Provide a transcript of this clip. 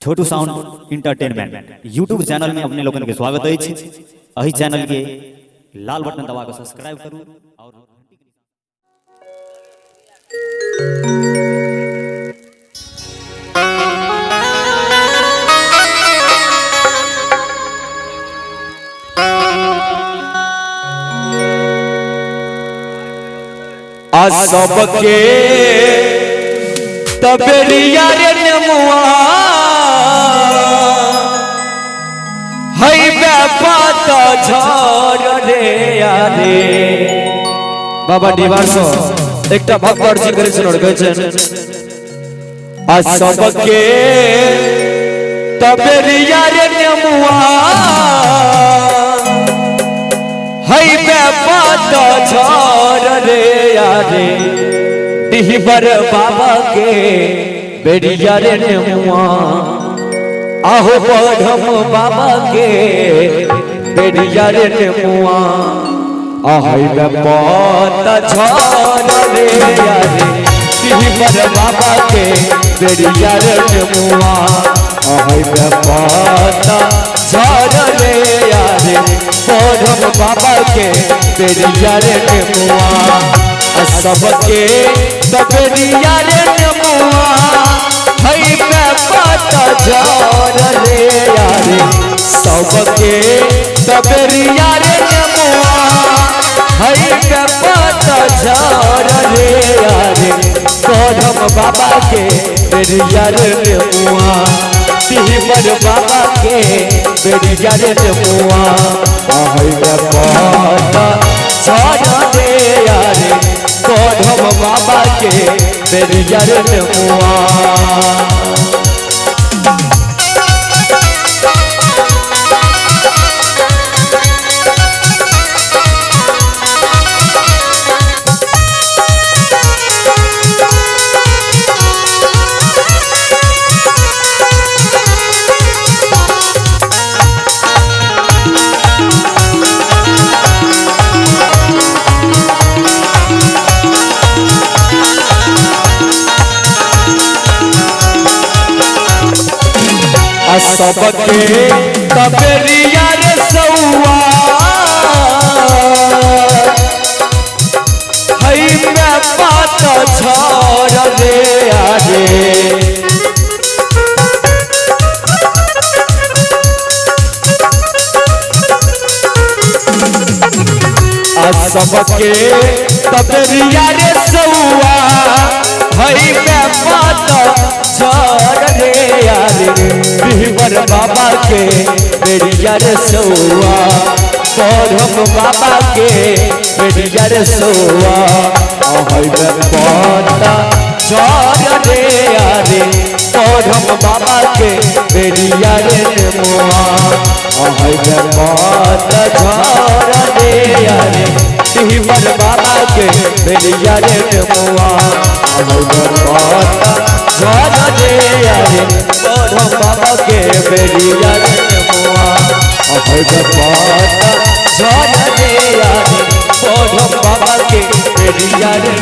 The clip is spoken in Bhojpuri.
छोटू साउंड इंटरटेनमेंट यूट्यूब चैनल में अपने लोगन के स्वागत है। अही चैनल के लाल बटन दबा के सब्सक्राइब करू और आज सबके तबेरिया रे नमुआ हई बेपात झर रे यारे बाबा निवासो एकटा भगवान जी करे सुनर गছেন आज सबके तबेरिया रे नमुआ हई बेपात झर रे यारे डिहबर बाबा के बेड़िया रे नमुआ आहो बढ़म बाबा के बेड़िया रे नमुआ आहई बेपात झर रे यारे डिहबर बाबा के बेड़िया रे नमुआ आहई बेपात झर रे यारे बढ़म बाबा के बेड़िया रे नमुआ सबके तबेरिया रे नमुआ हई बेपात झर रे यारे सबके तबेरिया रे नमुआ हई बेपात झर रे यारे बढ़म बाबा के बेड़िया रे नमुआ डिहबर बाबा के बेड़िया रे नमुआ हई बेपात झर रे यारे बढ़म बाबा के बेड़िया रे नमुआ सबके तबेरिया रे सौआ हई बेपात झर रे यारे सबके तबेरिया रे सौआ हई बेपात झर रे यारे डिहबर बाबा के बेड़िया रे सौआ बढ़म बाबा के बेड़िया रे सौआ हई बेपात झर रे यारे बढ़म बाबा के बेड़िया रे नमुआ हई बेपात झर रे यारे डिहबर बाबा के बेड़िया रे नमुआ हई बेपात झर रे यारे बढ़म बाबा के बेड़िया रे नमुआ हई बेपात झर रे यारे बढ़म बाबा के बेड़िया रे